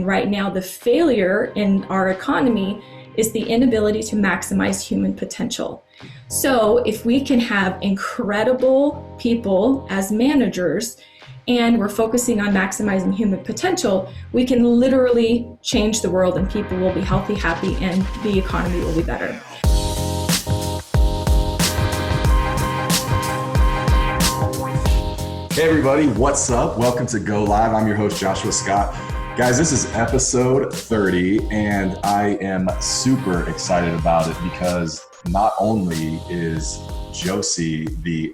Right now, the failure in our economy is the inability to maximize human potential. So if we can have incredible people as managers and we're focusing on maximizing human potential, we can literally change the world and people will be healthy, happy, and the economy will be better. Hey everybody, what's up? Welcome to Go Live. I'm your host, Joshua Scott. Guys, this is episode 30, and I am super excited about it because not only is Josey the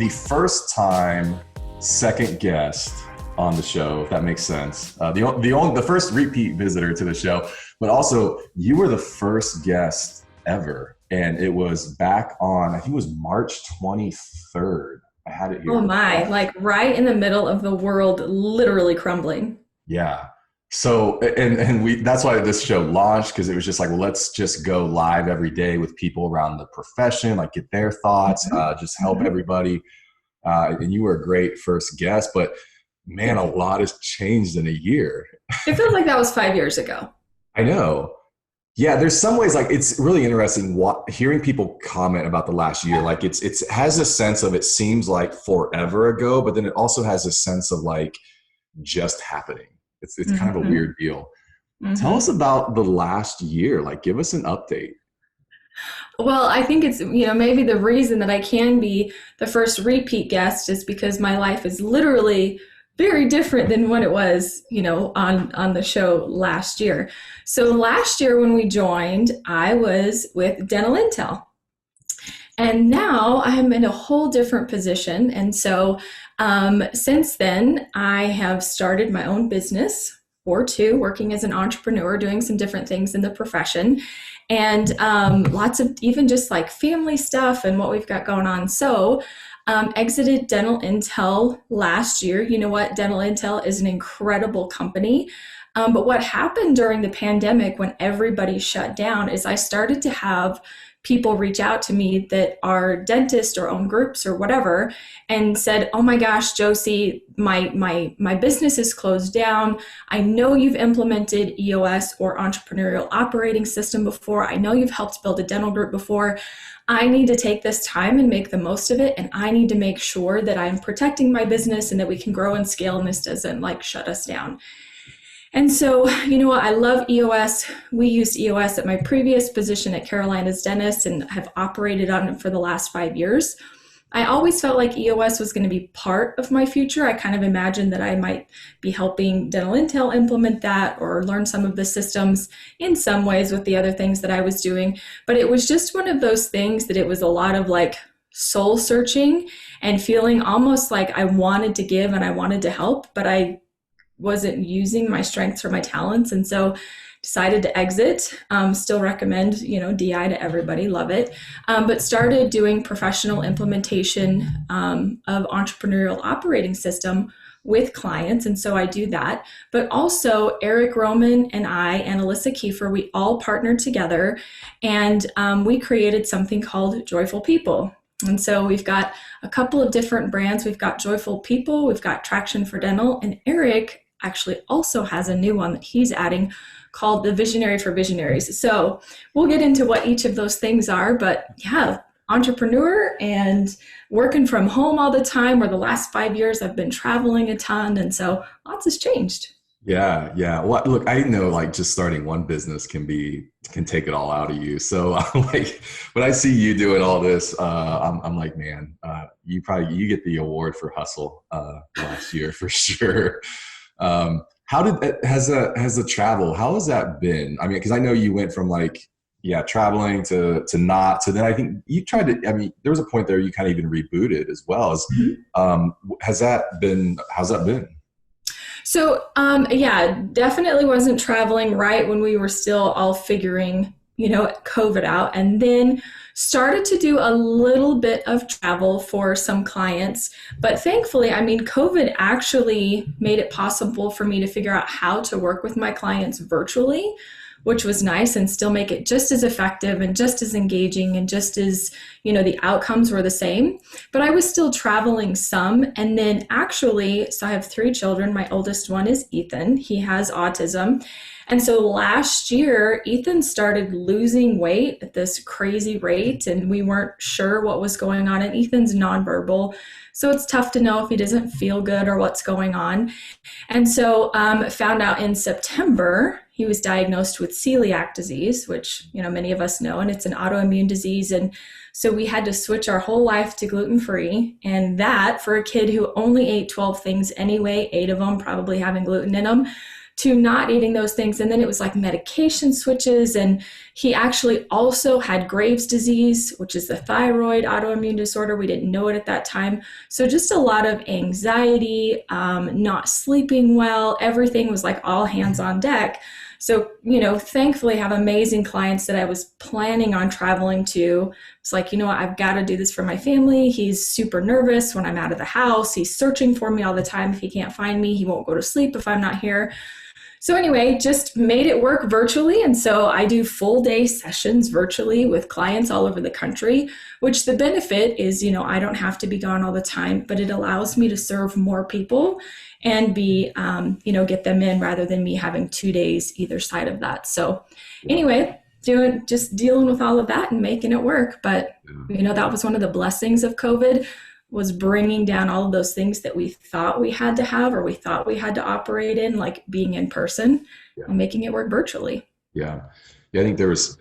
first time second guest on the show, if that makes sense, the first repeat visitor to the show, but also you were the first guest ever, and it was back on, I think it was March 23rd. I had it here. Oh my, like right in the middle of the world literally crumbling. Yeah. So, and that's why this show launched, because it was just like, well, let's just go live every day with people around the profession, like get their thoughts, just help everybody. And you were a great first guest, but man, a lot has changed in a year. It feels like that was 5 years ago. I know. Yeah, there's some ways, like it's really interesting hearing people comment about the last year. Like it has a sense of, it seems like forever ago, but then it also has a sense of like just happening. It's kind of a weird deal. Tell us about the last year. Like, give us an update. Well, I think it's, maybe the reason that I can be the first repeat guest is because my life is literally very different than what it was, on the show last year. So last year when we joined, I was with Dental Intel. And now I'm in a whole different position. And so since then, I have started my own business or two, working as an entrepreneur, doing some different things in the profession. And lots of even just like family stuff and what we've got going on. So exited Dental Intel last year. You know what? Dental Intel is an incredible company. But what happened during the pandemic when everybody shut down is I started to have people reach out to me that are dentists or own groups or whatever and said, oh my gosh, Josey, my business is closed down. I know you've implemented EOS or entrepreneurial operating system before. I know you've helped build a dental group before. I need to take this time and make the most of it. And I need to make sure that I'm protecting my business and that we can grow and scale and this doesn't like shut us down. And so, you know what, I love EOS. We used EOS at my previous position at Carolina's Dentist and have operated on it for the last 5 years. I always felt like EOS was going to be part of my future. I kind of imagined that I might be helping Dental Intel implement that or learn some of the systems in some ways with the other things that I was doing. But it was just one of those things that it was a lot of like soul searching and feeling almost like I wanted to give and I wanted to help, but I wasn't using my strengths or my talents. And so decided to exit. Still recommend, DI to everybody, love it. But started doing professional implementation of entrepreneurial operating system with clients. And so I do that. But also Eric Roman and I and Alyssa Kiefer, we all partnered together and we created something called Joyful People. And so we've got a couple of different brands. We've got Joyful People, we've got Traction for Dental, and Eric actually also has a new one that he's adding called the Visionary for Visionaries. So we'll get into what each of those things are, but yeah, entrepreneur and working from home all the time, where the last 5 years I've been traveling a ton. And so lots has changed. Yeah. Well, look, I know like just starting one business can take it all out of you. So like when I see you doing all this, I'm like, man, you get the award for hustle last year for sure. Has the travel, how has that been? I mean, because I know you went from like, traveling to then I think you tried to, there was a point there you kind of even rebooted as well. How's that been? So, definitely wasn't traveling right when we were still all figuring, COVID out, and then started to do a little bit of travel for some clients. But thankfully, COVID actually made it possible for me to figure out how to work with my clients virtually, which was nice, and still make it just as effective and just as engaging and just as, the outcomes were the same. But I was still traveling some. And then actually, so I have 3 children. My oldest one is Ethan. He has autism. And so last year, Ethan started losing weight at this crazy rate, and we weren't sure what was going on. And Ethan's nonverbal, so it's tough to know if he doesn't feel good or what's going on. And so found out in September, he was diagnosed with celiac disease, which, many of us know, and it's an autoimmune disease. And so we had to switch our whole life to gluten-free. And that, for a kid who only ate 12 things anyway, 8 of them probably having gluten in them, to not eating those things. And then it was like medication switches. And he actually also had Graves' disease, which is the thyroid autoimmune disorder. We didn't know it at that time. So just a lot of anxiety, not sleeping well. Everything was like all hands on deck. So, thankfully I have amazing clients that I was planning on traveling to. It's like, I've got to do this for my family. He's super nervous when I'm out of the house. He's searching for me all the time. If he can't find me, he won't go to sleep if I'm not here. So anyway, just made it work virtually. And so I do full day sessions virtually with clients all over the country, which the benefit is, I don't have to be gone all the time, but it allows me to serve more people and be, get them in rather than me having 2 days either side of that. So anyway, just dealing with all of that and making it work. But, that was one of the blessings of COVID, was bringing down all of those things that we thought we had to have or we thought we had to operate in, like being in person, and making it work virtually. Yeah. I think it was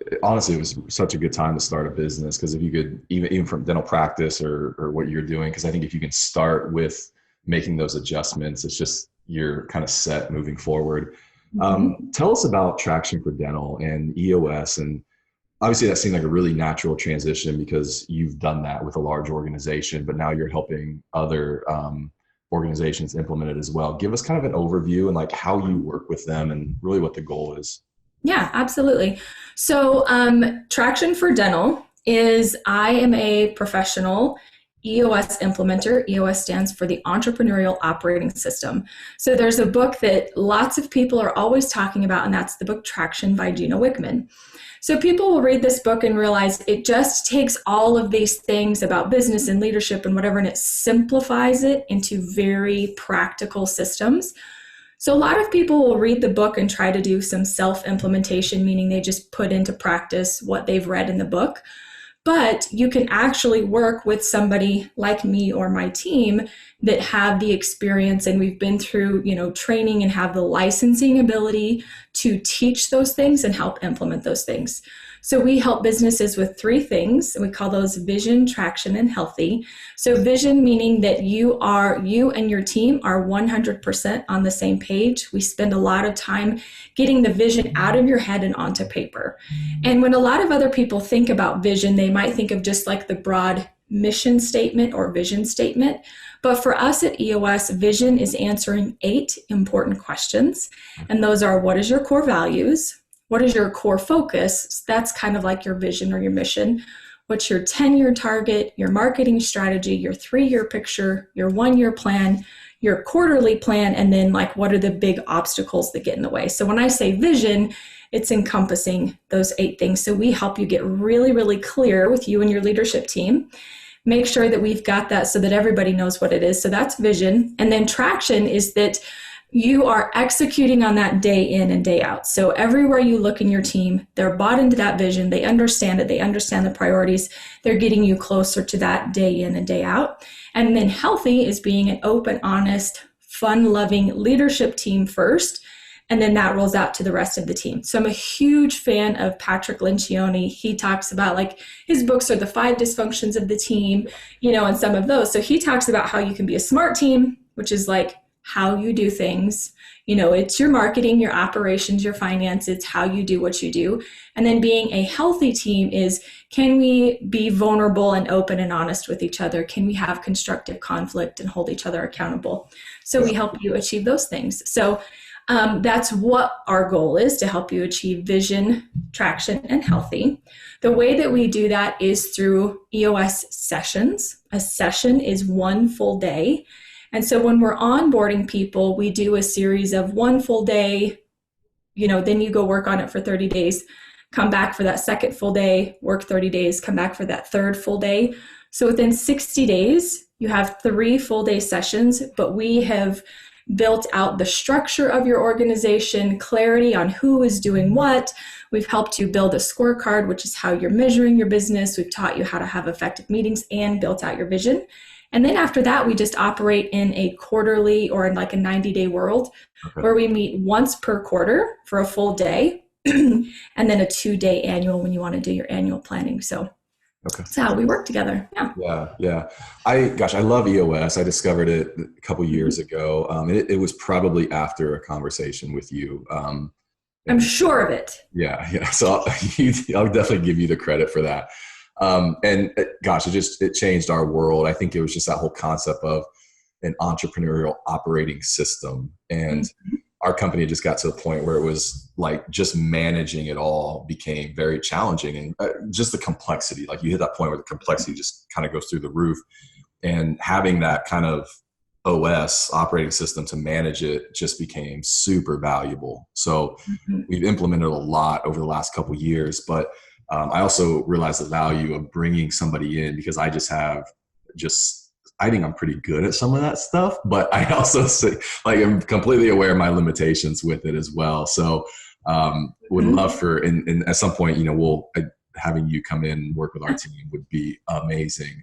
such a good time to start a business, because if you could, even from dental practice or what you're doing, because I think if you can start with making those adjustments, it's just, you're kind of set moving forward. Tell us about Traction for Dental and EOS. And obviously that seemed like a really natural transition because you've done that with a large organization, but now you're helping other organizations implement it as well. Give us kind of an overview and like how you work with them and really what the goal is. Yeah, absolutely. So Traction for Dental is, I am a professional EOS implementer. EOS stands for the Entrepreneurial Operating System. So there's a book that lots of people are always talking about, and that's the book Traction by Gino Wickman. So people will read this book and realize it just takes all of these things about business and leadership and whatever, and it simplifies it into very practical systems. So a lot of people will read the book and try to do some self-implementation, meaning they just put into practice what they've read in the book. But you can actually work with somebody like me or my team that have the experience, and we've been through, training and have the licensing ability to teach those things and help implement those things. So we help businesses with 3 things, and we call those vision, traction, and healthy. So vision meaning that you and your team are 100% on the same page. We spend a lot of time getting the vision out of your head and onto paper. And when a lot of other people think about vision, they might think of just like the broad mission statement or vision statement. But for us at EOS, vision is answering 8 important questions. And those are, what is your core values? What is your core focus? That's kind of like your vision or your mission. What's your 10-year target, your marketing strategy, your 3-year picture, your 1-year plan, your quarterly plan, and then like what are the big obstacles that get in the way? So when I say vision, it's encompassing those 8 things. So we help you get really, really clear with you and your leadership team. Make sure that we've got that so that everybody knows what it is. So that's vision. And then traction is that you are executing on that day in and day out. So everywhere you look in your team, they're bought into that vision. They understand it. They understand the priorities. They're getting you closer to that day in and day out. And then healthy is being an open, honest, fun-loving leadership team first. And then that rolls out to the rest of the team. So I'm a huge fan of Patrick Lencioni. He talks about, like, his books are the 5 dysfunctions of the team, and some of those. So he talks about how you can be a smart team, which is like how you do things. It's your marketing, your operations, your finance. It's how you do what you do. And then being a healthy team is, can we be vulnerable and open and honest with each other? Can we have constructive conflict and hold each other accountable? So we help you achieve those things. So that's what our goal is, to help you achieve vision, traction, and healthy. The way that we do that is through EOS sessions. A session is 1 full day. And so when we're onboarding people, we do a series of 1 full day then you go work on it for 30 days, come back for that second full day, work 30 days, come back for that third full day. So within 60 days, you have 3 full day sessions, but we have built out the structure of your organization, clarity on who is doing what. We've helped you build a scorecard, which is how you're measuring your business. We've taught you how to have effective meetings and built out your vision. And then after that, we just operate in a quarterly or in like a 90-day world where we meet once per quarter for a full day and then a 2-day annual when you want to do your annual planning. So that's how we work together. Yeah. I love EOS. I discovered it a couple years ago. It was probably after a conversation with you. I'm sure of it. Yeah. So I'll definitely give you the credit for that. It changed our world. I think it was just that whole concept of an entrepreneurial operating system. And our company just got to a point where it was like just managing it all became very challenging, and just the complexity, like you hit that point where the complexity just kind of goes through the roof, and having that kind of OS operating system to manage it just became super valuable. So we've implemented a lot over the last couple of years, but I also realized the value of bringing somebody in, because I think I'm pretty good at some of that stuff, but I also I'm completely aware of my limitations with it as well. So would love for, and at some point, having you come in and work with our team would be amazing.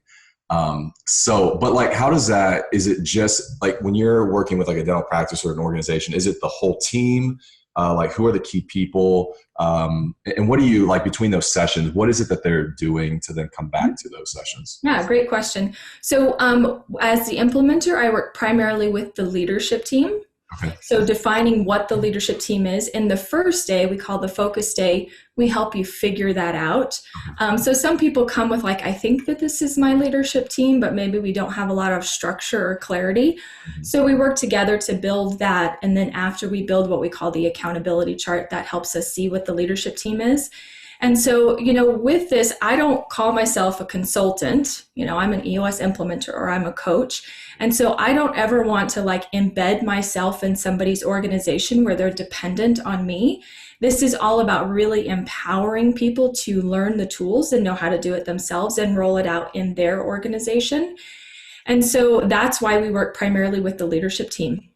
But like, how does that, is it just like when you're working with like a dental practice or an organization, is it the whole team? Like who are the key people? And what do you like between those sessions? What is it that they're doing to then come back to those sessions? Yeah, great question. So as the implementer, I work primarily with the leadership team. Okay. So defining what the leadership team is. In the first day, we call the focus day, we help you figure that out. So some people come with like, I think that this is my leadership team, but maybe we don't have a lot of structure or clarity. So we work together to build that. And then after we build what we call the accountability chart, that helps us see what the leadership team is. And so, with this, I don't call myself a consultant. I'm an EOS implementer or I'm a coach. And so I don't ever want to like embed myself in somebody's organization where they're dependent on me. This is all about really empowering people to learn the tools and know how to do it themselves and roll it out in their organization. And so that's why we work primarily with the leadership team.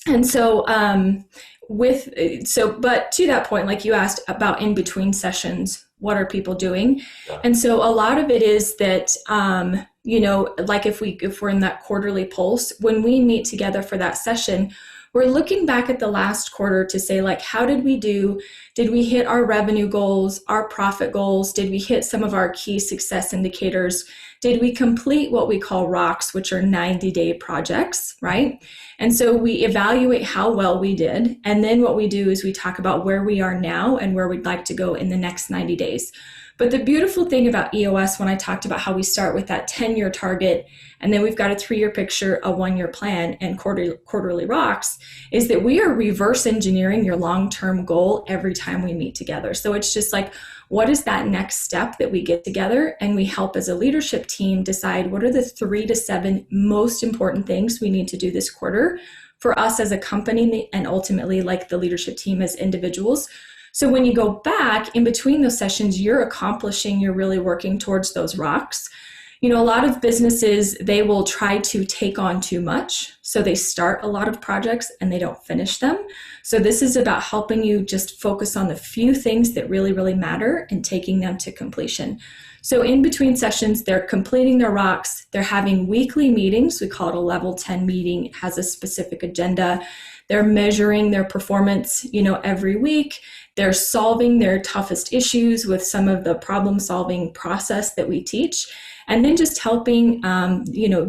And so, but to that point, like you asked about in between sessions, what are people doing? Yeah. And so a lot of it is that, like if we're in that quarterly pulse, when we meet together for that session, we're looking back at the last quarter to say, like, how did we do? Did we hit our revenue goals, our profit goals? Did we hit some of our key success indicators? Did we complete what we call rocks, which are 90-day projects, right? And so we evaluate how well we did. And then what we do is we talk about where we are now and where we'd like to go in the next 90 days. But the beautiful thing about EOS, when I talked about how we start with that 10-year target, and then we've got a 3-year picture, a 1-year plan, and quarterly rocks, is that we are reverse engineering your long-term goal every time we meet together. So it's just like, what is that next step that we get together? And we help as a leadership team decide what are the 3 to 7 most important things we need to do this quarter for us as a company and ultimately like the leadership team as individuals. So when you go back in between those sessions, you're really working towards those rocks. A lot of businesses, they will try to take on too much. So they start a lot of projects and they don't finish them. So this is about helping you just focus on the few things that really, really matter and taking them to completion. So in between sessions, they're completing their rocks. They're having weekly meetings. We call it a level 10 meeting. It has a specific agenda. They're measuring their performance, every week. They're solving their toughest issues with some of the problem-solving process that we teach. And then just helping,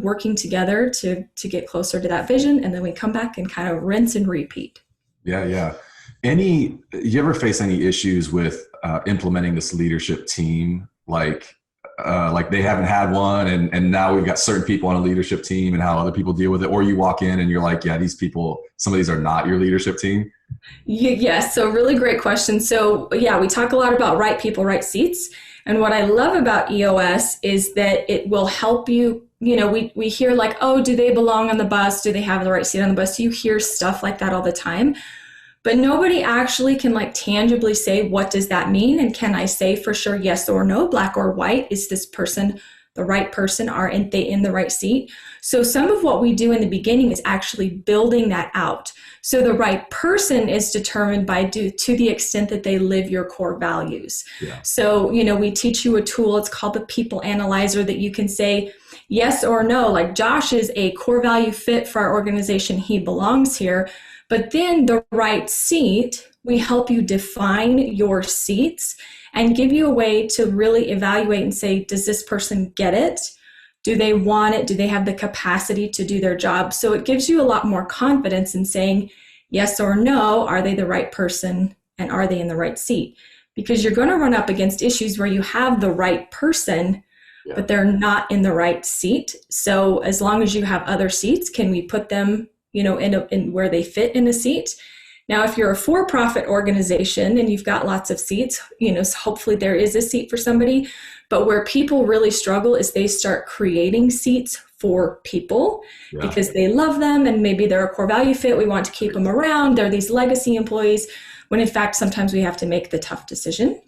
working together to get closer to that vision. And then we come back and kind of rinse and repeat. Yeah. You ever face any issues with implementing this leadership team? Like they haven't had one and now we've got certain people on a leadership team and how other people deal with it, or you walk in and you're like, yeah, these people, some of these are not your leadership team. Yes. So really great question. So yeah, we talk a lot about right people, right seats. And what I love about EOS is that it will help you, we hear like, oh, do they belong on the bus? Do they have the right seat on the bus? You hear stuff like that all the time. but nobody actually can like tangibly say, what does that mean? And can I say for sure, yes or no, black or white? Is this person the right person? Aren't they in the right seat? So some of what we do in the beginning is actually building that out. So the right person is determined to the extent that they live your core values. Yeah. So, we teach you a tool. It's called the People Analyzer, that you can say yes or no, like Josh is a core value fit for our organization. He belongs here. But then the right seat, we help you define your seats and give you a way to really evaluate and say, does this person get it? Do they want it? Do they have the capacity to do their job? So it gives you a lot more confidence in saying yes or no, are they the right person and are they in the right seat? Because you're going to run up against issues where you have the right person, but they're not in the right seat. So as long as you have other seats, can we put them, in where they fit in a seat? Now, if you're a for-profit organization and you've got lots of seats, hopefully there is a seat for somebody. But where people really struggle is they start creating seats for people because they love them and maybe they're a core value fit. We want to keep them around. They're these legacy employees, when in fact, sometimes we have to make the tough decision.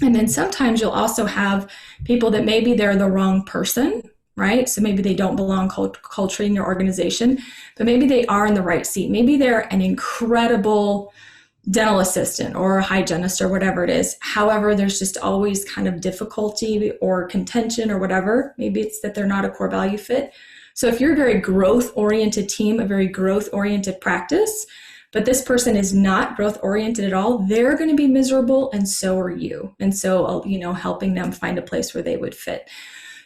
And then sometimes you'll also have people that maybe they're the wrong person, right? So maybe they don't belong culturally in your organization, but maybe they are in the right seat. Maybe they're an incredible dental assistant or a hygienist or whatever it is. However, there's just always kind of difficulty or contention or whatever. Maybe it's that they're not a core value fit. So if you're a very growth-oriented team, a very growth-oriented practice, but this person is not growth-oriented at all, they're going to be miserable, and so are you. And so, helping them find a place where they would fit.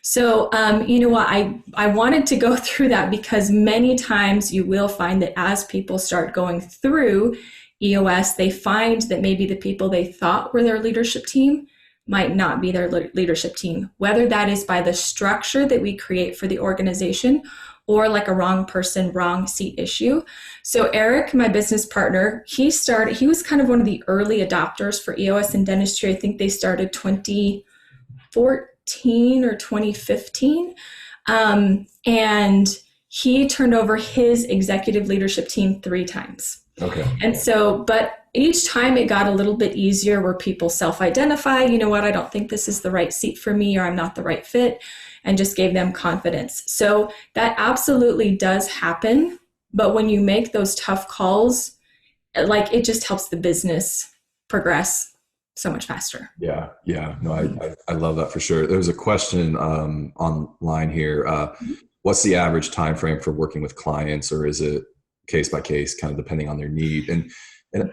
So, what I wanted to go through that because many times you will find that as people start going through EOS, they find that maybe the people they thought were their leadership team might not be their leadership team, whether that is by the structure that we create for the organization or like a wrong person, wrong seat issue. So Eric, my business partner, he was kind of one of the early adopters for EOS in dentistry. I think they started 2014 or 2015. And he turned over his executive leadership team 3 times. Okay. And so, but each time it got a little bit easier where people self-identify, I don't think this is the right seat for me, or I'm not the right fit, and just gave them confidence. So that absolutely does happen. But when you make those tough calls, it just helps the business progress so much faster. Yeah. No, I love that for sure. There was a question online here. What's the average time frame for working with clients, or is it case by case, kind of depending on their need? And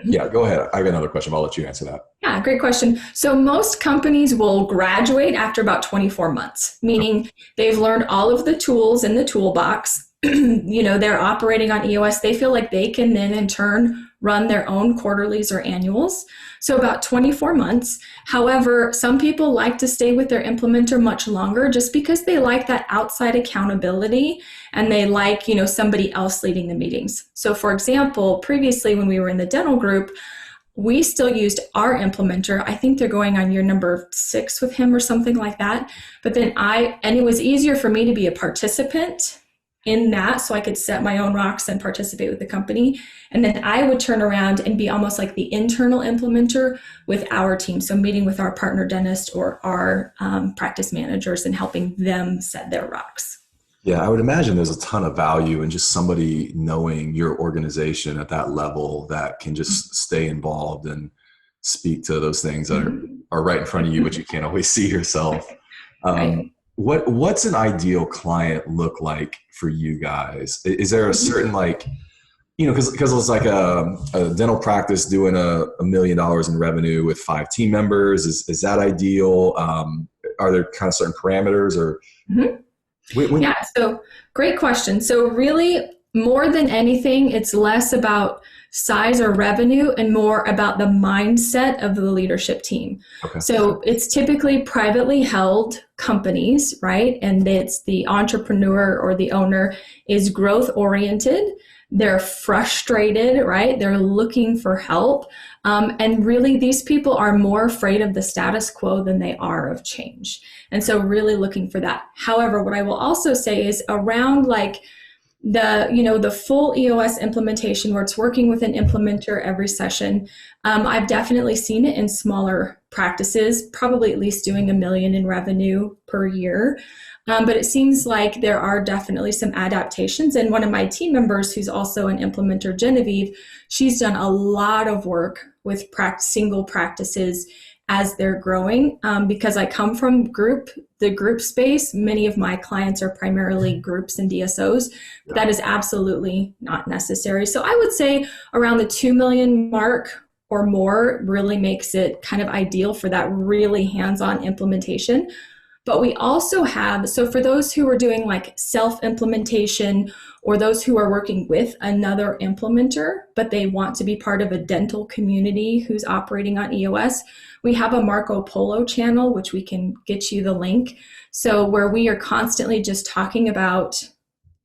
yeah, go ahead. I have another question, but I'll let you answer that. Yeah, great question. So most companies will graduate after about 24 months, meaning they've learned all of the tools in the toolbox. They're operating on EOS. They feel like they can then in turn run their own quarterlies or annuals. So about 24 months. However, some people like to stay with their implementer much longer just because they like that outside accountability and they like, somebody else leading the meetings. So for example, previously when we were in the dental group, we still used our implementer. I think they're going on year number 6 with him or something like that. But then it was easier for me to be a participant in that, so I could set my own rocks and participate with the company. And then I would turn around and be almost like the internal implementer with our team. So meeting with our partner dentist or our practice managers and helping them set their rocks. Yeah, I would imagine there's a ton of value in just somebody knowing your organization at that level that can just stay involved and speak to those things that are right in front of you, but you can't always see yourself. Right. What's an ideal client look like for you guys? Is there a certain because it's like a dental practice doing $1 million in revenue with 5 team members. Is that ideal? Are there kind of certain parameters or? Yeah, so great question. So really, more than anything, it's less about size or revenue and more about the mindset of the leadership team. Okay. So it's typically privately held companies, right? And it's the entrepreneur or the owner is growth oriented. They're frustrated, right? They're looking for help. And really, these people are more afraid of the status quo than they are of change. And so really looking for that. However, what I will also say is around the full EOS implementation where it's working with an implementer every session. I've definitely seen it in smaller practices, probably at least doing $1 million in revenue per year. But it seems like there are definitely some adaptations. And one of my team members, who's also an implementer, Genevieve, she's done a lot of work with single practices as they're growing. Because I come from the group space, many of my clients are primarily groups and DSOs. But that is absolutely not necessary. So I would say around the 2 million mark or more really makes it kind of ideal for that really hands-on implementation. But we also have, so for those who are doing like self-implementation or those who are working with another implementer, but they want to be part of a dental community who's operating on EOS, we have a Marco Polo channel, which we can get you the link. So where we are constantly just talking about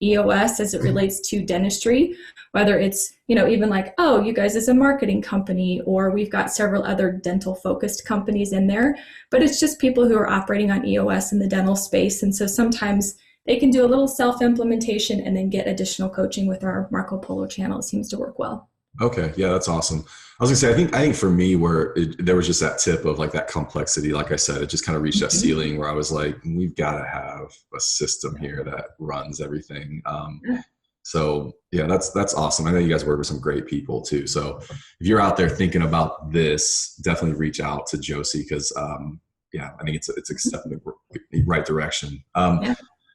EOS as it relates to dentistry, whether it's, even like, oh, you guys as a marketing company, or we've got several other dental focused companies in there, but it's just people who are operating on EOS in the dental space. And so sometimes they can do a little self-implementation and then get additional coaching with our Marco Polo channel. It seems to work well. Okay. Yeah, that's awesome. I was gonna say, I think for me, there was just that tip of like that complexity. Like I said, it just kind of reached that ceiling where I was like, we've got to have a system here that runs everything. So yeah, that's awesome. I know you guys work with some great people too. So if you're out there thinking about this, definitely reach out to Josey because I think it's a step in the right direction. All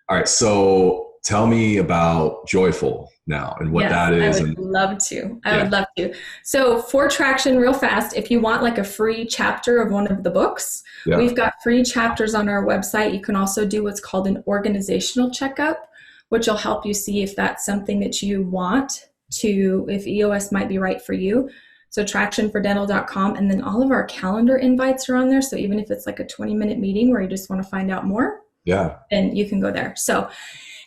right, so tell me about Joyful now and what that is. I would love to. So for Traction, real fast, if you want like a free chapter of one of the books, we've got free chapters on our website. You can also do what's called an organizational checkup, which will help you see if that's something that you want if EOS might be right for you. So tractionfordental.com, and then all of our calendar invites are on there. So even if it's like a 20-minute meeting where you just want to find out more, then you can go there. So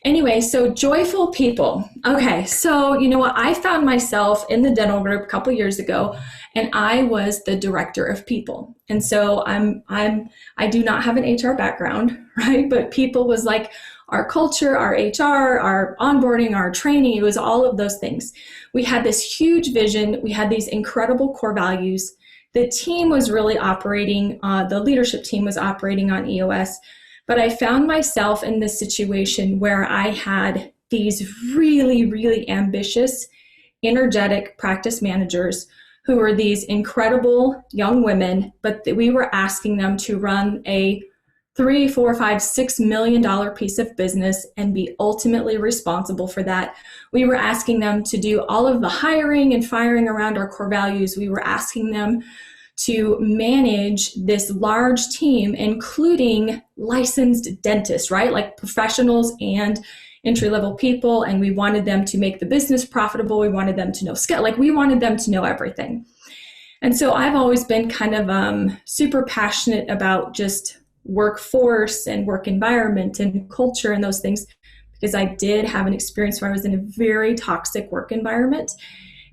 anyway, so Joyful People. Okay, so you know what? I found myself in the dental group a couple years ago, and I was the director of people. And so I do not have an HR background, right? But people was like our culture, our HR, our onboarding, our training. It was all of those things. We had this huge vision. We had these incredible core values. The team was really operating, the leadership team was operating on EOS. But I found myself in this situation where I had these really, really ambitious, energetic practice managers who were these incredible young women, but we were asking them to run a $3, $4, $5, $6 million piece of business and be ultimately responsible for that. We were asking them to do all of the hiring and firing around our core values. We were asking them to manage this large team, including licensed dentists, right? Like professionals and entry-level people. And we wanted them to make the business profitable. We wanted them to know scale. Like we wanted them to know everything. And so I've always been kind of super passionate about just workforce and work environment and culture and those things, because I did have an experience where I was in a very toxic work environment.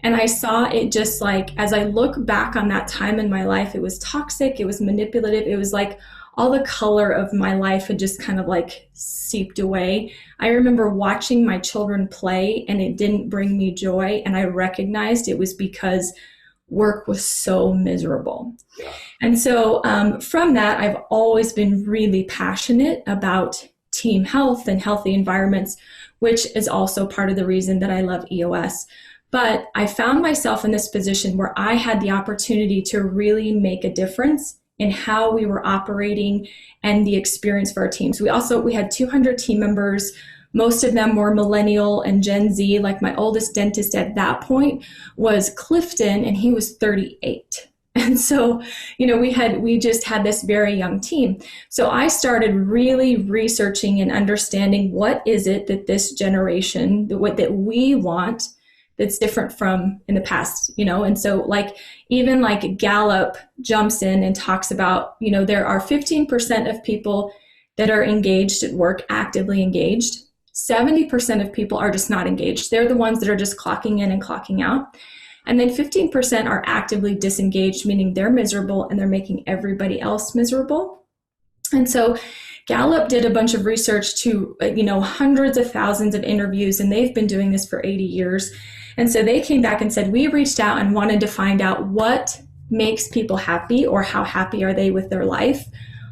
And I saw it just like, as I look back on that time in my life, it was toxic, it was manipulative, it was like all the color of my life had just kind of like seeped away. I remember watching my children play and it didn't bring me joy. And I recognized it was because work was so miserable. And so from that, I've always been really passionate about team health and healthy environments, which is also part of the reason that I love EOS. But I found myself in this position where I had the opportunity to really make a difference in how we were operating and the experience for our teams. We had 200 team members. Most of them were millennial and Gen Z. Like my oldest dentist at that point was Clifton, and he was 38. And so, we just had this very young team. So I started really researching and understanding what is it that this generation, that we want, that's different from in the past, And so even Gallup jumps in and talks about, there are 15% of people that are engaged at work, actively engaged. 70% of people are just not engaged. They're the ones that are just clocking in and clocking out. And then 15% are actively disengaged, meaning they're miserable and they're making everybody else miserable. And so Gallup did a bunch of research to, hundreds of thousands of interviews, and they've been doing this for 80 years. And so they came back and said, we reached out and wanted to find out what makes people happy, or how happy are they with their life,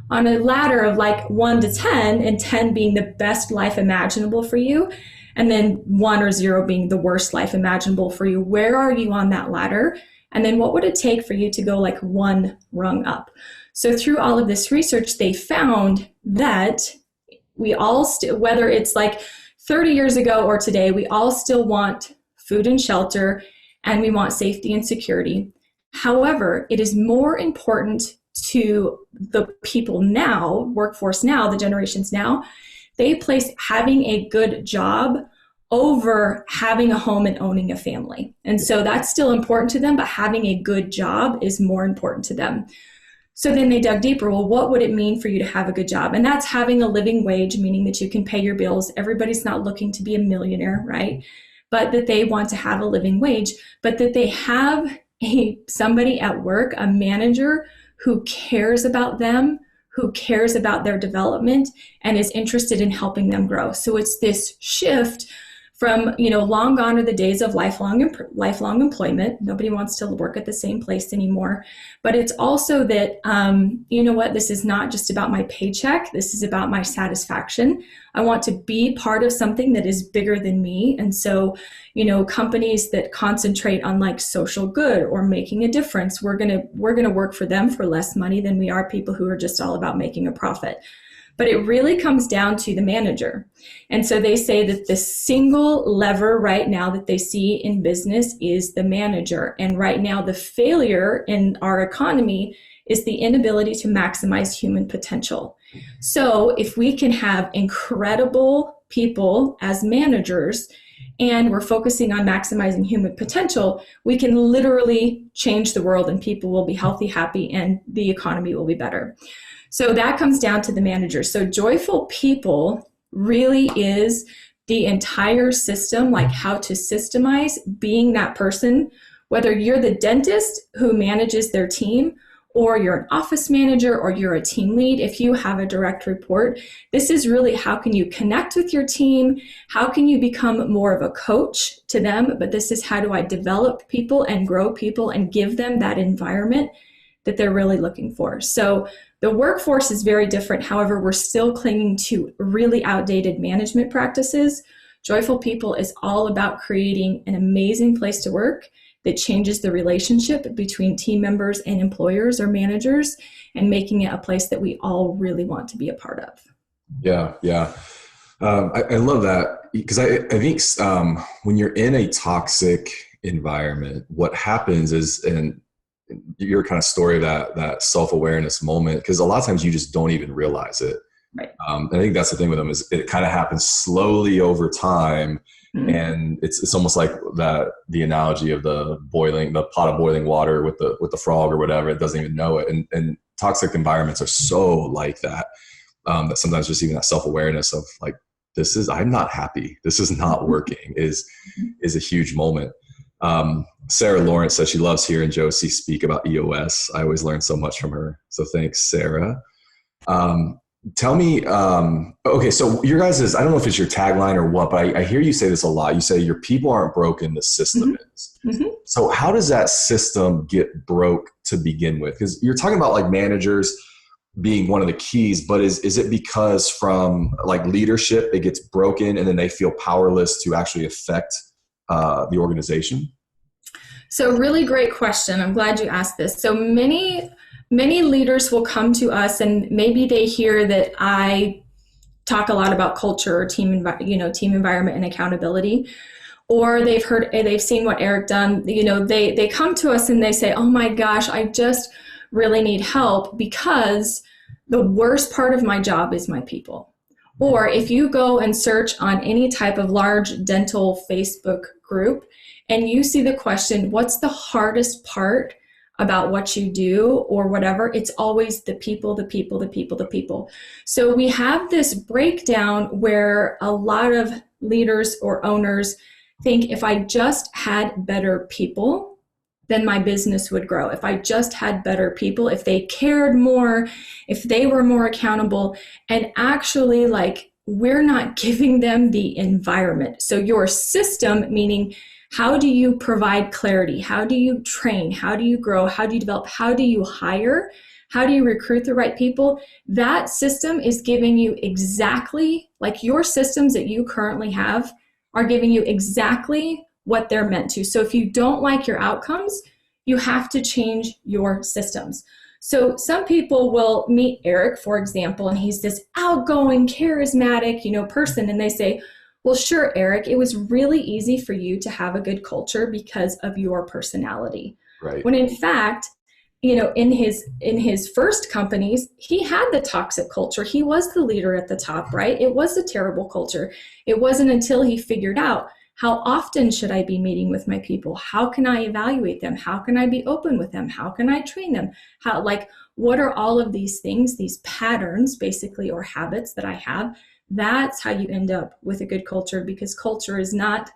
on a ladder of like 1 to 10, and 10 being the best life imaginable for you, and then 1 or 0 being the worst life imaginable for you. Where are you on that ladder? And then what would it take for you to go like 1 rung up? So through all of this research, they found that we all, whether it's like 30 years ago or today, we all still want food and shelter, and we want safety and security. However, it is more important to the people now, workforce now, the generations now, they place having a good job over having a home and owning a family. And so that's still important to them, but having a good job is more important to them. So then they dug deeper. Well, what would it mean for you to have a good job? And that's having a living wage, meaning that you can pay your bills. Everybody's not looking to be a millionaire, right? But that they want to have a living wage, but that they have somebody at work, a manager who cares about them, who cares about their development, and is interested in helping them grow. So it's this shift from, long gone are the days of lifelong employment. Nobody wants to work at the same place anymore. But it's also that, this is not just about my paycheck. This is about my satisfaction. I want to be part of something that is bigger than me. And so, companies that concentrate on like social good or making a difference, we're gonna work for them for less money than we are people who are just all about making a profit. But it really comes down to the manager. And so they say that the single lever right now that they see in business is the manager. And right now, the failure in our economy is the inability to maximize human potential. So if we can have incredible people as managers, and we're focusing on maximizing human potential, we can literally change the world, and people will be healthy, happy, and the economy will be better. So that comes down to the manager. So joyful people really is the entire system, like how to systemize being that person, whether you're the dentist who manages their team, or you're an office manager, or you're a team lead. If you have a direct report, this is really how can you connect with your team? How can you become more of a coach to them? But this is how do I develop people and grow people and give them that environment that they're really looking for. So the workforce is very different. However, we're still clinging to really outdated management practices. Joyful People is all about creating an amazing place to work that changes the relationship between team members and employers or managers, and making it a place that we all really want to be a part of. Yeah. I love that, because I think when you're in a toxic environment, what happens is, and your kind of story of that self-awareness moment, because a lot of times you just don't even realize it. Right. I think that's the thing with them, is it kind of happens slowly over time. Mm-hmm. And it's almost like the analogy of the pot of boiling water with the frog or whatever. It doesn't even know it. And toxic environments are so like that, that sometimes just even that self-awareness of like, I'm not happy, this is not working, is a huge moment. Sarah Lawrence says she loves hearing Josey speak about EOS. I always learn so much from her. So thanks, Sarah. Tell me, okay, so your guys' I don't know if it's your tagline or what, but I hear you say this a lot. You say your people aren't broken, the system is. Mm-hmm. So how does that system get broke to begin with? Because you're talking about like managers being one of the keys, but is it because from like leadership, it gets broken and then they feel powerless to actually affect the organization? So really great question. I'm glad you asked this. So many leaders will come to us, and maybe they hear that I talk a lot about culture or team environment and accountability, or they've seen what Eric done. They come to us and they say, "Oh my gosh, I just really need help because the worst part of my job is my people." Or if you go and search on any type of large dental Facebook group and you see the question, "What's the hardest part about what you do," or whatever, it's always the people, the people, the people, the people. So we have this breakdown where a lot of leaders or owners think if I just had better people, then my business would grow. If I just had better people, if they cared more, if they were more accountable, and actually, like, we're not giving them the environment. So your system, meaning how do you provide clarity? How do you train? How do you grow? How do you develop? How do you hire? How do you recruit the right people? That system is giving you exactly, like, your systems that you currently have are giving you exactly what they're meant to. So if you don't like your outcomes, you have to change your systems. So some people will meet Eric, for example, and he's this outgoing, charismatic, person. And they say, well, sure, Eric, it was really easy for you to have a good culture because of your personality. Right. When in fact, in his first companies, he had the toxic culture. He was the leader at the top, right? It was a terrible culture. It wasn't until he figured out, how often should I be meeting with my people? How can I evaluate them? How can I be open with them? How can I train them? What are all of these things, these patterns, basically, or habits that I have? That's how you end up with a good culture, because culture is not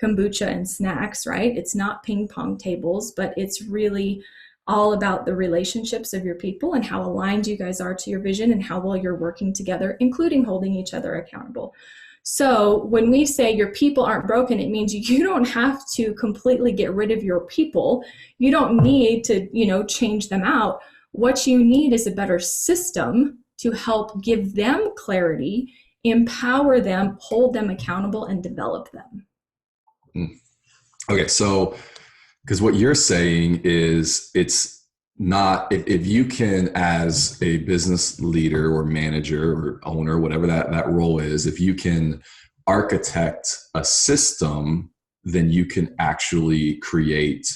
kombucha and snacks, right? It's not ping pong tables, but it's really all about the relationships of your people and how aligned you guys are to your vision and how well you're working together, including holding each other accountable. So when we say your people aren't broken, it means you don't have to completely get rid of your people. You don't need to, change them out. What you need is a better system to help give them clarity, empower them, hold them accountable, and develop them. Okay, so because what you're saying is, it's not, if you can, as a business leader or manager or owner, whatever that role is, if you can architect a system, then you can actually create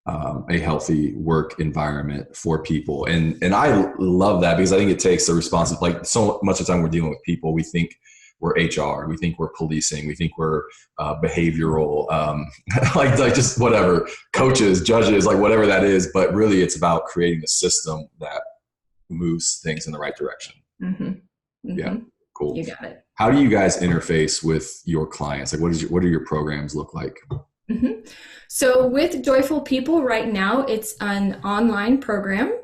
a healthy work environment for people. And I love that, because I think it takes the responsibility. Like, so much of the time we're dealing with people, we think we're HR, we think we're policing, we think we're behavioral, like just whatever, coaches, judges, like whatever that is. But really, it's about creating a system that moves things in the right direction. Mm-hmm. Mm-hmm. Yeah, cool. You got it. How do you guys interface with your clients? Like, what do your programs look like? Mm-hmm. So with Joyful People right now, it's an online program.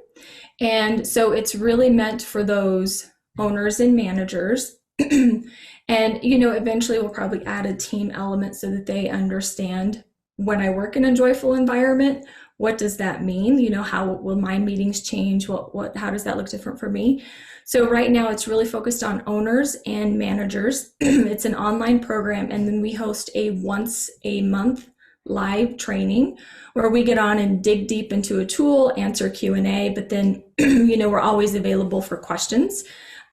And so it's really meant for those owners and managers. And, eventually we'll probably add a team element so that they understand, when I work in a joyful environment, what does that mean? How will my meetings change? How does that look different for me? So right now it's really focused on owners and managers. It's an online program. And then we host a once a month live training where we get on and dig deep into a tool, answer Q&A, but then, we're always available for questions.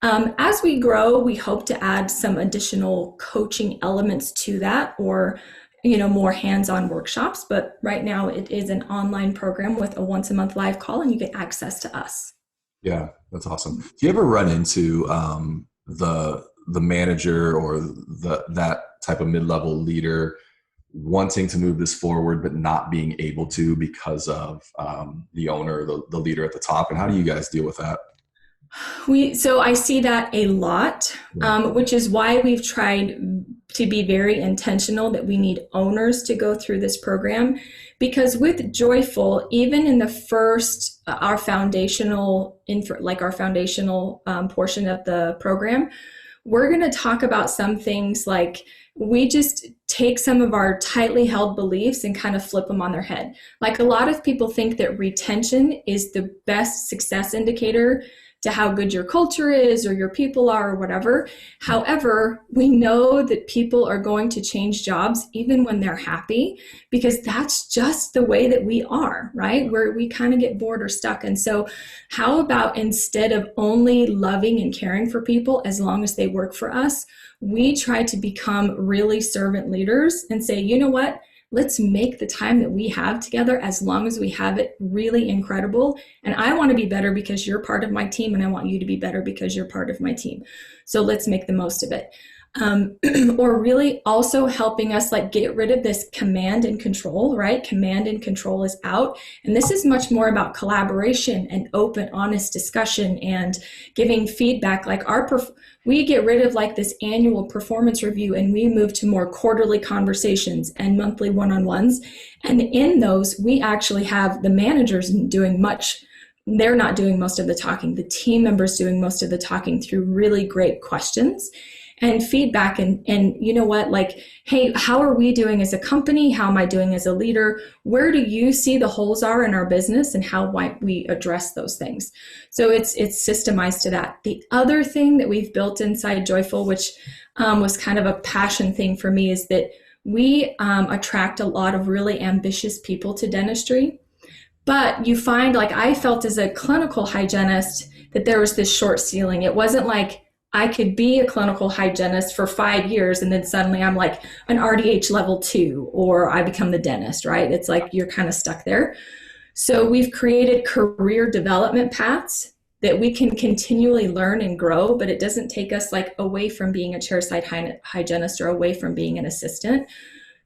As we grow, we hope to add some additional coaching elements to that, or, more hands-on workshops. But right now it is an online program with a once a month live call, and you get access to us. Yeah, that's awesome. Do you ever run into the manager or that type of mid-level leader wanting to move this forward, but not being able to because of the owner, the leader at the top? And how do you guys deal with that? So I see that a lot, which is why we've tried to be very intentional that we need owners to go through this program. Because with Joyful, even in the first, our foundational portion of the program, we're going to talk about some things like, we just take some of our tightly held beliefs and kind of flip them on their head. Like, a lot of people think that retention is the best success indicator to how good your culture is or your people are or whatever. However, we know that people are going to change jobs even when they're happy, because that's just the way that we are, right? Where we kind of get bored or stuck. And so how about, instead of only loving and caring for people as long as they work for us, we try to become really servant leaders and say, you know what? Let's make the time that we have together, as long as we have it, really incredible. And I want to be better because you're part of my team, and I want you to be better because you're part of my team. So let's make the most of it. or really also helping us like get rid of this command and control, right? Command and control is out. And this is much more about collaboration and open, honest discussion and giving feedback. Like we get rid of like this annual performance review and we move to more quarterly conversations and monthly one-on-ones. And in those, we actually have the managers doing they're not doing most of the talking. The team members doing most of the talking through really great questions and feedback. And you know what, like, hey, how are we doing as a company? How am I doing as a leader? Where do you see the holes are in our business and how might we address those things? So it's systemized to that. The other thing that we've built inside Joyful, which was kind of a passion thing for me, is that we attract a lot of really ambitious people to dentistry. But you find, like I felt as a clinical hygienist, that there was this short ceiling. It wasn't like I could be a clinical hygienist for 5 years and then suddenly I'm like an RDH level 2 or I become the dentist, right? It's like you're kind of stuck there. So we've created career development paths that we can continually learn and grow, but it doesn't take us like away from being a chairside hygienist or away from being an assistant.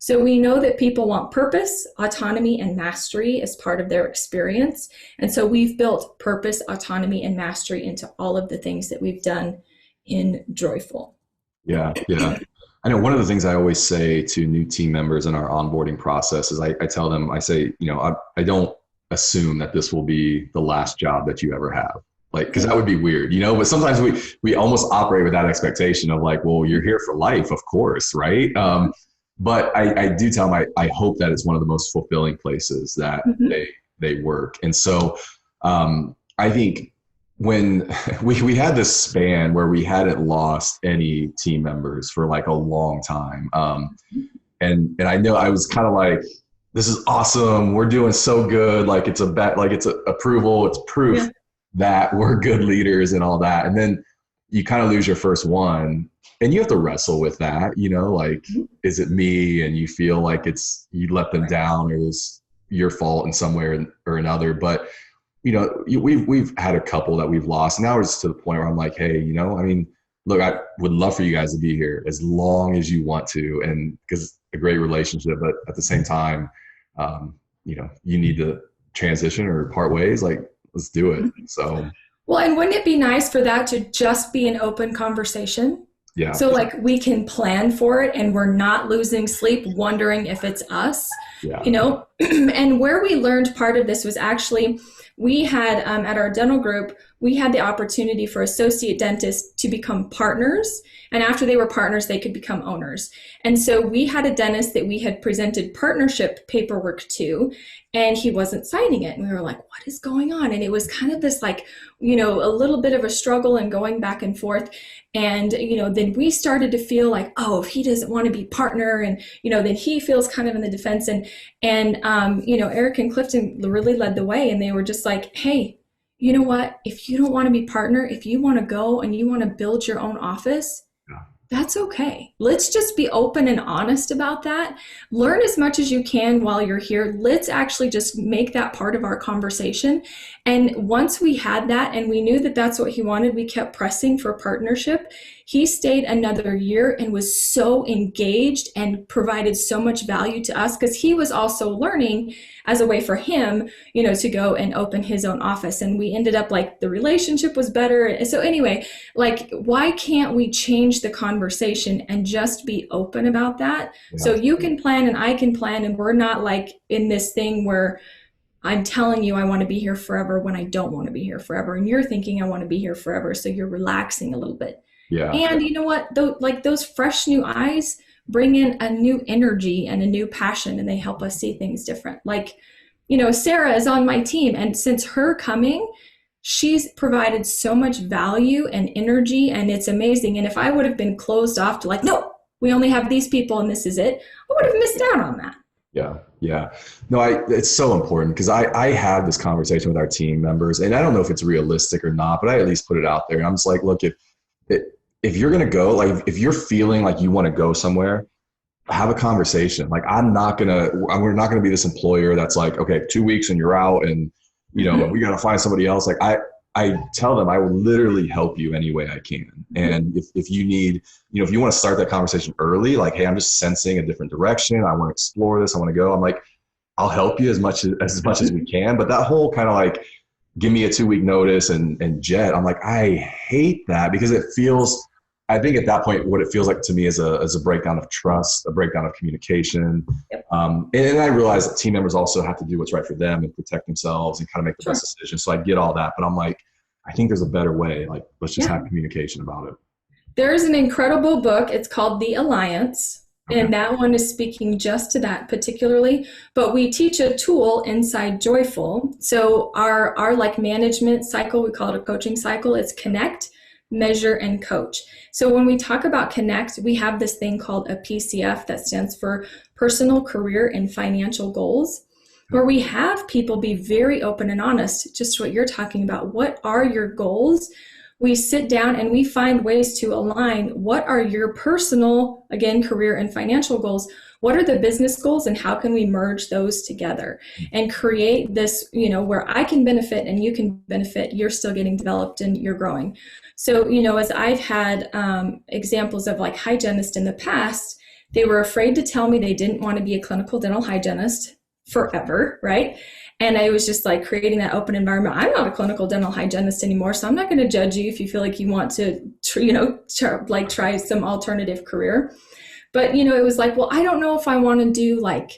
So we know that people want purpose, autonomy, and mastery as part of their experience. And so we've built purpose, autonomy, and mastery into all of the things that we've done in Joyful. Yeah. I know one of the things I always say to new team members in our onboarding process is I tell them, I say, I don't assume that this will be the last job that you ever have. Like, because that would be weird, but sometimes we almost operate with that expectation of like, well, you're here for life, of course, right? But I do tell them I hope that it's one of the most fulfilling places that they work. And so I think when we had this span where we hadn't lost any team members for like a long time. And I know I was kind of like, this is awesome. We're doing so good. Like it's approval. It's proof that we're good leaders and all that. And then you kind of lose your first one and you have to wrestle with that, like, is it me? And you feel like you let them down or it's your fault in some way or another. But we've had a couple that we've lost. Now it's to the point where I'm like, hey, look, I would love for you guys to be here as long as you want to, and because a great relationship, but at the same time, you need to transition or part ways. Like, let's do it. So, well, and wouldn't it be nice for that to just be an open conversation? Yeah. So like we can plan for it and we're not losing sleep wondering if it's us, and where we learned part of this was actually we had at our dental group, we had the opportunity for associate dentists to become partners. And after they were partners, they could become owners. And so we had a dentist that we had presented partnership paperwork to, and he wasn't signing it. And we were like, what is going on? And it was kind of this like, a little bit of a struggle and going back and forth. And, then we started to feel like, oh, if he doesn't want to be partner and, then he feels kind of in the defense. And Eric and Clifton really led the way. And they were just like, hey, you know what? If you don't want to be partner, if you want to go and you want to build your own office, that's okay. Let's just be open and honest about that. Learn as much as you can while you're here. Let's actually just make that part of our conversation. And once we had that and we knew that that's what he wanted, we kept pressing for partnership. He stayed another year and was so engaged and provided so much value to us because he was also learning as a way for him, to go and open his own office. And we ended up like the relationship was better. So anyway, like, why can't we change the conversation and just be open about that? Yeah. So you can plan and I can plan, and we're not like in this thing where I'm telling you I want to be here forever when I don't want to be here forever. And you're thinking I want to be here forever. So you're relaxing a little bit. Yeah. And you know what? Those fresh new eyes bring in a new energy and a new passion, and they help us see things different. Like, Sarah is on my team, and since her coming, she's provided so much value and energy, and it's amazing. And if I would have been closed off to like, no, we only have these people and this is it, I would have missed out on that. Yeah. No, it's so important because I had this conversation with our team members, and I don't know if it's realistic or not, but I at least put it out there. And I'm just like, look, if you're going to go, like, if you're feeling like you want to go somewhere, have a conversation. Like, we're not going to be this employer that's like, okay, 2 weeks and you're out and, we got to find somebody else. Like, I I tell them I will literally help you any way I can. And if you need, if you want to start that conversation early, like, hey, I'm just sensing a different direction. I want to explore this. I want to go. I'm like, I'll help you as much as we can. But that whole kind of like, give me a 2-week notice and jet. I'm like, I hate that because it feels, I think at that point, what it feels like to me is a breakdown of trust, a breakdown of communication. Yep. And I realize that team members also have to do what's right for them and protect themselves and kind of make the best decisions. So I get all that, but I'm like, I think there's a better way. Like, let's just have communication about it. There's an incredible book. It's called The Alliance. Okay. And that one is speaking just to that particularly, but we teach a tool inside Joyful. So our like management cycle, we call it a coaching cycle. It's connect, measure, and coach. So when we talk about connect, we have this thing called a PCF that stands for personal, career, and financial goals, where we have people be very open and honest, just what you're talking about. What are your goals? We sit down and we find ways to align what are your personal, again, career and financial goals. What are the business goals and how can we merge those together and create this, where I can benefit and you can benefit, you're still getting developed and you're growing. So, as I've had examples of like hygienists in the past, they were afraid to tell me they didn't want to be a clinical dental hygienist forever, right? And I was just like creating that open environment. I'm not a clinical dental hygienist anymore, so I'm not going to judge you if you feel like you want to, try some alternative career. But, it was like, well, I don't know if I want to do like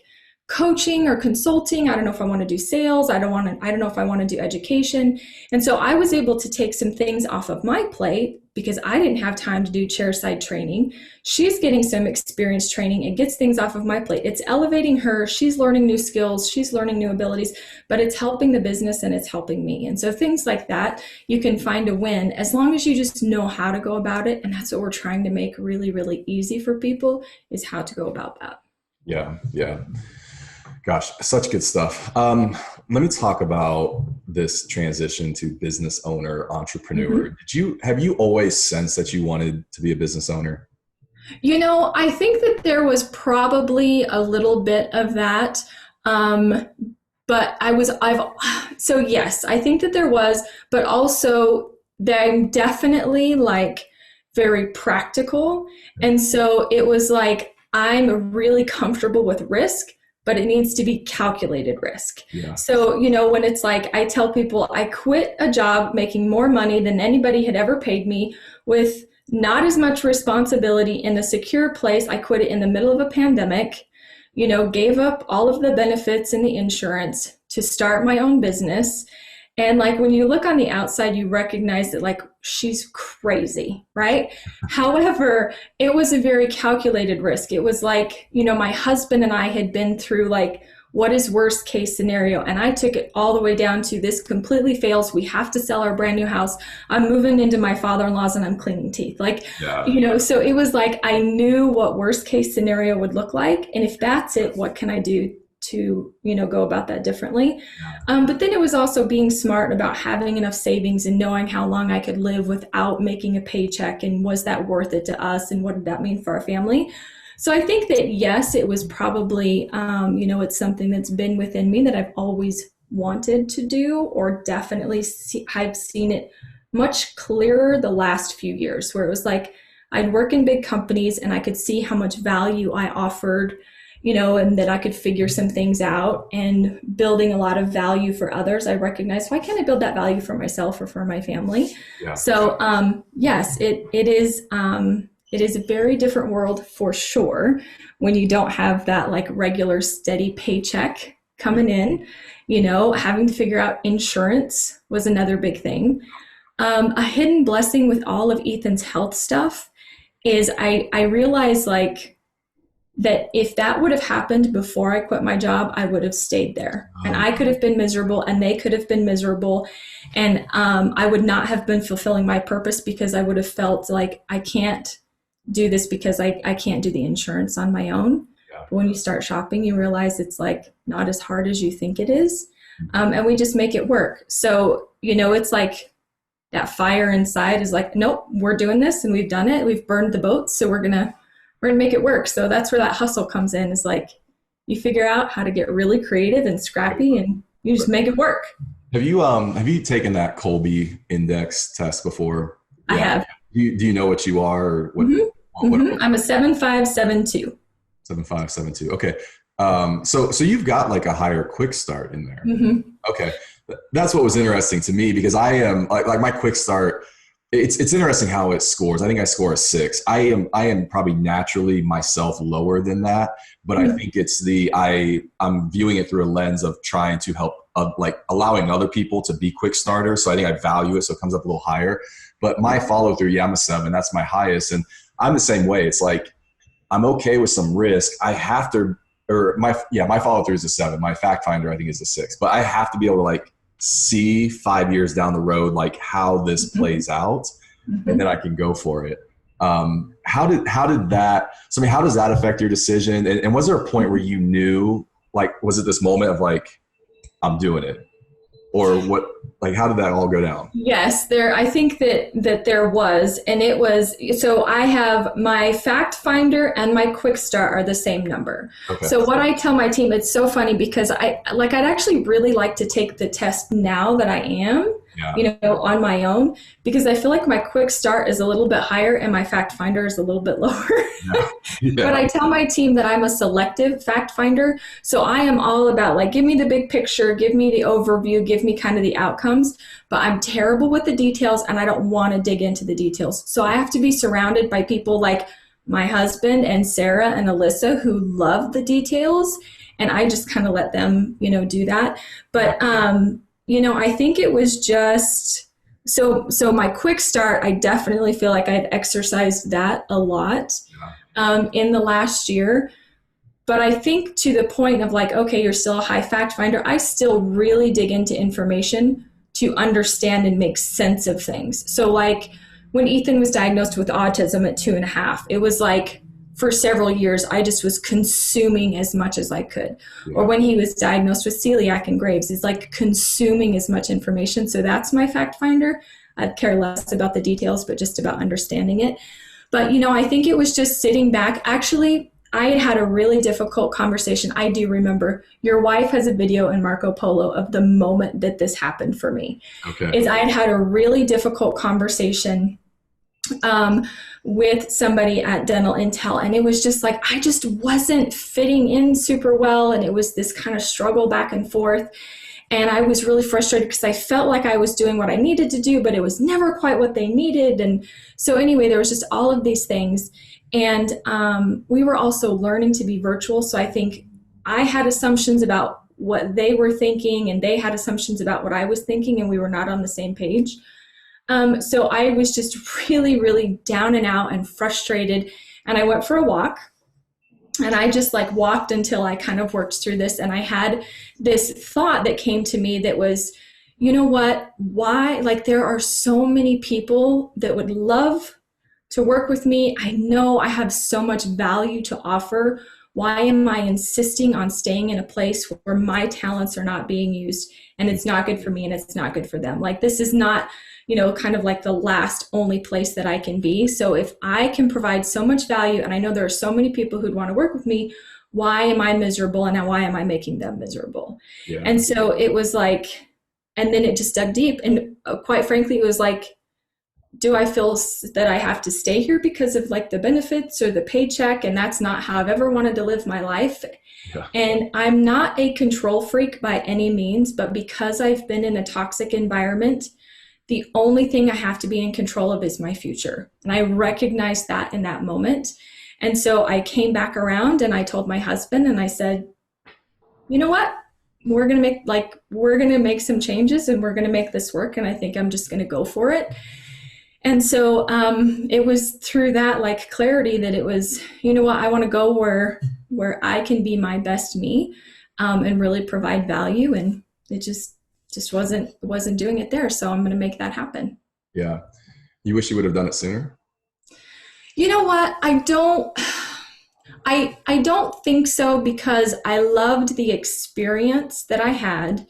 coaching or consulting. I don't know if I want to do sales. I don't know if I want to do education. And so I was able to take some things off of my plate because I didn't have time to do chairside training. She's getting some experience training. It gets things off of my plate. It's elevating her. She's learning new skills. She's learning new abilities, but it's helping the business and it's helping me. And so things like that, you can find a win as long as you just know how to go about it. And that's what we're trying to make really, really easy for people is how to go about that. Yeah. Yeah. Gosh, such good stuff. Let me talk about this transition to business owner, entrepreneur. Mm-hmm. Have you always sensed that you wanted to be a business owner? I think that there was probably a little bit of that. But yes, I think that there was, but also that I'm definitely like very practical. And so it was like, I'm really comfortable with risk, but it needs to be calculated risk. Yeah. So, when it's like, I tell people I quit a job making more money than anybody had ever paid me with not as much responsibility in a secure place. I quit it in the middle of a pandemic, gave up all of the benefits and the insurance to start my own business. And like, when you look on the outside, you recognize that like, she's crazy, right? However, it was a very calculated risk. It was like, my husband and I had been through like, what is worst case scenario? And I took it all the way down to this completely fails. We have to sell our brand new house. I'm moving into my father-in-law's and I'm cleaning teeth. Like, so it was like, I knew what worst case scenario would look like. And if that's it, what can I do to, go about that differently. But then it was also being smart about having enough savings and knowing how long I could live without making a paycheck. And was that worth it to us? And what did that mean for our family? So I think that, yes, it was probably, it's something that's been within me that I've always wanted to do, or definitely I've seen it much clearer the last few years, where it was like, I'd work in big companies and I could see how much value I offered, and that I could figure some things out, and building a lot of value for others. I recognize, why can't I build that value for myself or for my family? Yeah. So, yes, it is a very different world for sure when you don't have that like regular steady paycheck coming in, having to figure out insurance was another big thing. A hidden blessing with all of Ethan's health stuff is I realized like, that if that would have happened before I quit my job, I would have stayed there. And I could have been miserable and they could have been miserable. And I would not have been fulfilling my purpose because I would have felt like I can't do this because I can't do the insurance on my own. Yeah. But when you start shopping, you realize it's like not as hard as you think it is. And we just make it work. So, it's like that fire inside is like, nope, we're doing this and we've done it. We've burned the boats. So we're going to make it work. So that's where that hustle comes in, is like you figure out how to get really creative and scrappy and you just make it work. have you taken that Colby Index test before? I Yeah. have. Do you know what you are, or Hmm. what I'm a 7572. 7572? Okay. So you've got like a higher quick start in there. Hmm. Okay. That's what was interesting to me, because I am like my quick start. It's interesting how it scores. I think I score a 6. I am probably naturally myself lower than that, but I think it's I'm viewing it through a lens of trying to help, like allowing other people to be quick starters. So I think I value it, so it comes up a little higher. But my follow through, yeah, I'm a 7. That's my highest, and I'm the same way. It's like I'm okay with some risk. I have to, or my follow through is a 7. My fact finder, I think, is a 6. But I have to be able to like see 5 years down the road like how this plays out, and then I can go for it. How did that? So I mean, how does that affect your decision? And was there a point where you knew, like, was it this moment of like, I'm doing it, or what? Like, how did that all go down? Yes, there. I think that there was, and it was. So I have my fact finder and my quick start are the same number. Okay. So what I tell my team, it's so funny because I'd actually really like to take the test now that I am, Yeah. on my own, because I feel like my quick start is a little bit higher and my fact finder is a little bit lower. Yeah. Yeah. But I tell my team that I'm a selective fact finder. So I am all about like, give me the big picture, give me the overview, give me kind of the outcomes. But I'm terrible with the details and I don't want to dig into the details. So I have to be surrounded by people like my husband and Sarah and Alyssa who love the details. And I just kind of let them, do that. But, I think it was just, so my quick start, I definitely feel like I've exercised that a lot in the last year. But I think to the point of like, okay, you're still a high fact finder, I still really dig into information to understand and make sense of things. So like when Ethan was diagnosed with autism at 2.5, it was like for several years, I just was consuming as much as I could. Yeah. Or when he was diagnosed with celiac and Graves, it's like consuming as much information. So that's my fact finder. I'd care less about the details, but just about understanding it. But, I think it was just sitting back. Actually, I had a really difficult conversation. I do remember your wife has a video in Marco Polo of the moment that this happened for me. Okay. Is I had a really difficult conversation with somebody at Dental Intel, and it was just like I just wasn't fitting in super well, and it was this kind of struggle back and forth. And I was really frustrated because I felt like I was doing what I needed to do, but it was never quite what they needed. And so anyway, there was just all of these things. And we were also learning to be virtual. So I think I had assumptions about what they were thinking, and they had assumptions about what I was thinking, and we were not on the same page. So I was just really, really down and out and frustrated. And I went for a walk. And I just like walked until I kind of worked through this. And I had this thought that came to me that was, you know what, why? Like there are so many people that would love to work with me. I know I have so much value to offer. Why am I insisting on staying in a place where my talents are not being used, and it's not good for me and it's not good for them? Like this is not, kind of like the last only place that I can be. So if I can provide so much value, and I know there are so many people who'd want to work with me, why am I miserable, and now why am I making them miserable? Yeah. And so it was like, and then it just dug deep. And quite frankly, it was like, do I feel that I have to stay here because of like the benefits or the paycheck? And that's not how I've ever wanted to live my life. Yeah. And I'm not a control freak by any means, but because I've been in a toxic environment, the only thing I have to be in control of is my future. And I recognized that in that moment. And so I came back around and I told my husband, and I said, you know what? We're going to make some changes, and we're going to make this work. And I think I'm just going to go for it. And so it was through that like clarity that it was, you know what, I want to go where I can be my best me and really provide value. And it just wasn't doing it there. So I'm going to make that happen. Yeah. You wish you would have done it sooner? You know what? I don't think so, because I loved the experience that I had.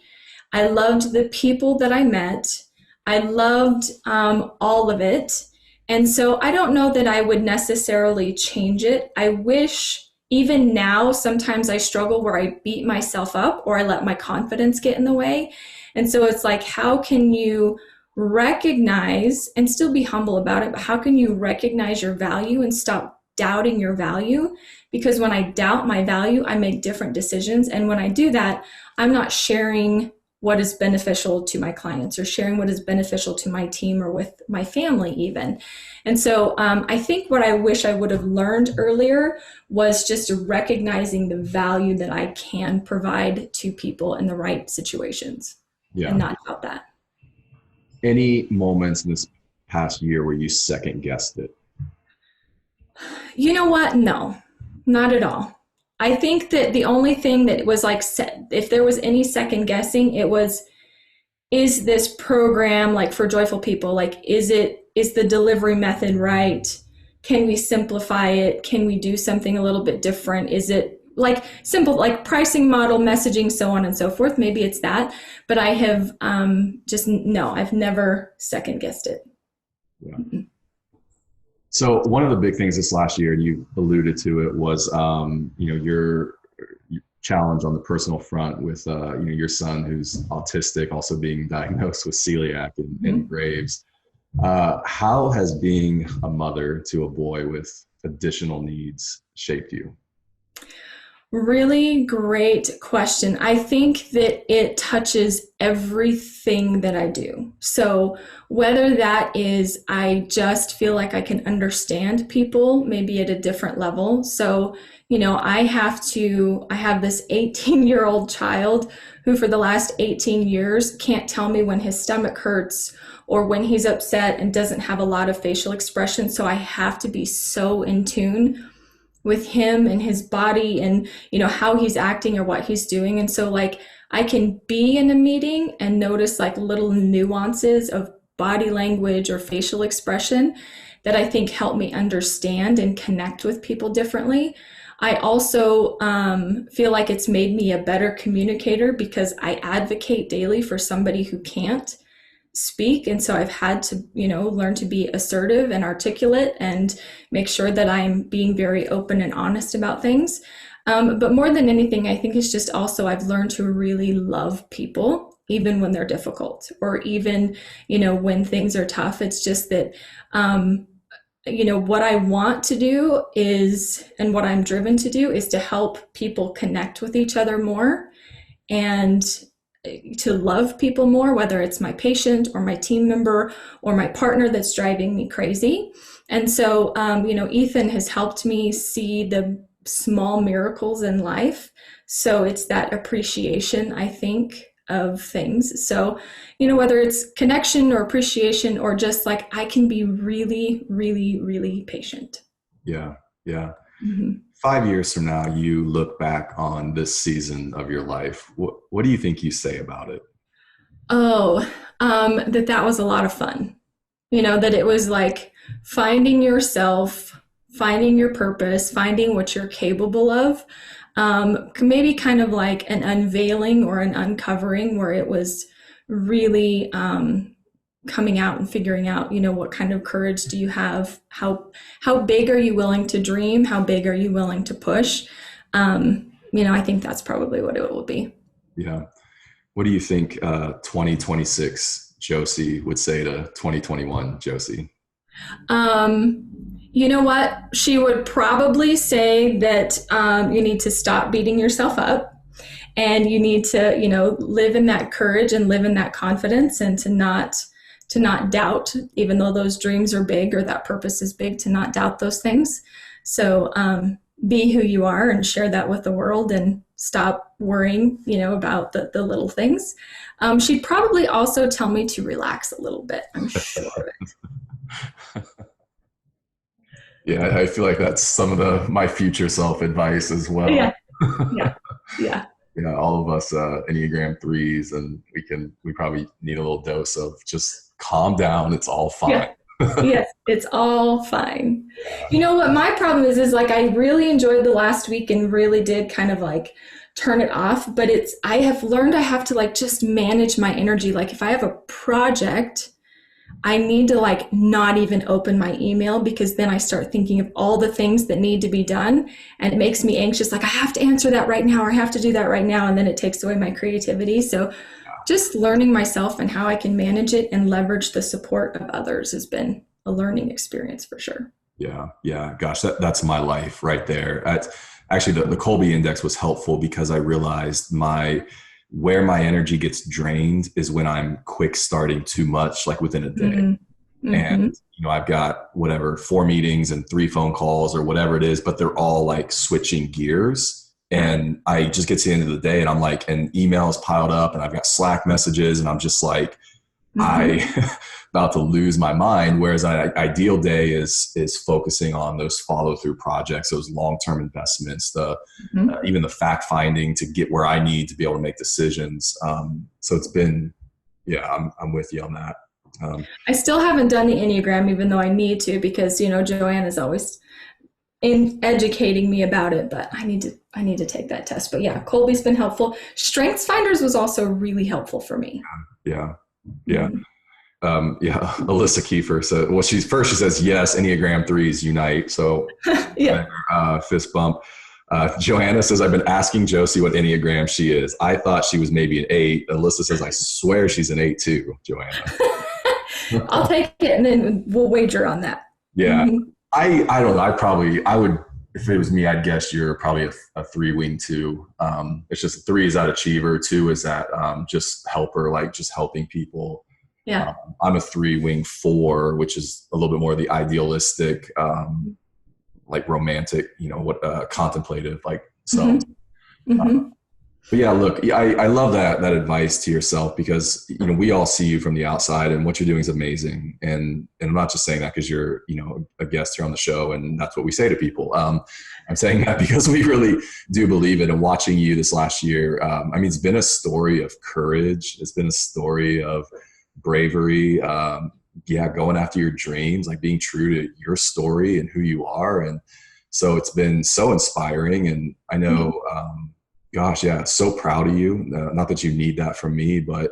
I loved the people that I met. I loved all of it. And so I don't know that I would necessarily change it. I wish even now, sometimes I struggle where I beat myself up or I let my confidence get in the way. And so it's like, how can you recognize and still be humble about it, but how can you recognize your value and stop doubting your value? Because when I doubt my value, I make different decisions. And when I do that, I'm not sharing what is beneficial to my clients or sharing what is beneficial to my team or with my family even. And so I think what I wish I would have learned earlier was just recognizing the value that I can provide to people in the right situations and not doubt that. Any moments in this past year where you second guessed it? You know what? No, not at all. I think that the only thing that was like, if there was any second guessing, it was, is this program like for joyful people? Like, is the delivery method right? Can we simplify it? Can we do something a little bit different? Is it like simple, like pricing model, messaging, so on and so forth? Maybe it's that, but I have I've never second guessed it. Yeah. So one of the big things this last year, and you alluded to it, was your challenge on the personal front with your son who's autistic, also being diagnosed with celiac and Graves. How has being a mother to a boy with additional needs shaped you? Really great question. I think that it touches everything that I do. So whether that is, I just feel like I can understand people maybe at a different level. So, I have this 18-year-old child who for the last 18 years can't tell me when his stomach hurts or when he's upset and doesn't have a lot of facial expression. So I have to be so in tune with him and his body and, how he's acting or what he's doing. And so like, I can be in a meeting and notice like little nuances of body language or facial expression that I think help me understand and connect with people differently. I also feel like it's made me a better communicator because I advocate daily for somebody who can't speak. And so I've had to, learn to be assertive and articulate and make sure that I'm being very open and honest about things. But more than anything, I think it's just also I've learned to really love people, even when they're difficult or even, when things are tough. It's just that, what I want to do is, and what I'm driven to do is to help people connect with each other more and to love people more, whether it's my patient or my team member or my partner that's driving me crazy. And so, Ethan has helped me see the small miracles in life. So it's that appreciation, I think, of things. So, whether it's connection or appreciation or just like, I can be really, really, really patient. Yeah. Yeah. Mm-hmm. 5 years from now, you look back on this season of your life. What do you think you say about it? Oh, that was a lot of fun. That it was like finding yourself, finding your purpose, finding what you're capable of. Maybe kind of like an unveiling or an uncovering where it was really coming out and figuring out, what kind of courage do you have? How big are you willing to dream? How big are you willing to push? I think that's probably what it will be. Yeah. What do you think 2026 Josey would say to 2021 Josey? You know what? She would probably say that you need to stop beating yourself up and you need to, live in that courage and live in that confidence and to not doubt, even though those dreams are big or that purpose is big, to not doubt those things. So be who you are and share that with the world and stop worrying, about the little things. She'd probably also tell me to relax a little bit, I'm sure of it. Yeah, I feel like that's some of my future self advice as well. Yeah. Yeah, all of us Enneagram 3s, and we probably need a little dose of just calm down. It's all fine. Yeah. Yes, it's all fine. You know what my problem is like I really enjoyed the last week and really did kind of like turn it off, but I have learned I have to like just manage my energy. Like if I have a project, I need to like not even open my email, because then I start thinking of all the things that need to be done, and it makes me anxious. Like I have to answer that right now, or I have to do that right now. And then it takes away my creativity. So just learning myself and how I can manage it and leverage the support of others has been a learning experience for sure. Yeah, yeah. Gosh, that's my life right there. Actually, the Colby Index was helpful because I realized where my energy gets drained is when I'm quick starting too much, like within a day. Mm-hmm. And Mm-hmm. I've got whatever 4 meetings and 3 phone calls or whatever it is, but they're all like switching gears. And I just get to the end of the day and I'm like, and emails piled up and I've got Slack messages and I'm just like, Mm-hmm. I about to lose my mind. Whereas an ideal day is focusing on those follow through projects, those long term investments, Mm-hmm. even the fact finding to get where I need to be able to make decisions. So it's been, yeah, I'm with you on that. I still haven't done the Enneagram, even though I need to, because Joanne is always in educating me about it. But I need to take that test. But yeah, Colby's been helpful. Strengths Finders was also really helpful for me. Yeah, yeah. Mhm. Yeah, Alyssa Kiefer said, well, she says, yes, Enneagram threes unite. So Yeah. fist bump. Joanna says, I've been asking Josey what Enneagram she is. I thought she was maybe an 8. Alyssa says, I swear she's an 8 too, Joanna. I'll take it, and then we'll wager on that. Yeah. Hmm. I don't know. I would, if it was me, I'd guess you're probably a 3 wing 2. It's just 3 is that achiever. 2 is that just helper, like just helping people. Yeah. I'm a 3 wing 4, which is a little bit more the idealistic, like romantic, contemplative, like so. Hmm. Hmm. But yeah, look, I love that advice to yourself, because we all see you from the outside and what you're doing is amazing. And I'm not just saying that because you're a guest here on the show and that's what we say to people. I'm saying that because we really do believe it. And watching you this last year, it's been a story of courage. It's been a story of bravery. Going after your dreams, like being true to your story and who you are. And so it's been so inspiring. And I know, gosh, yeah, so proud of you. Not that you need that from me, but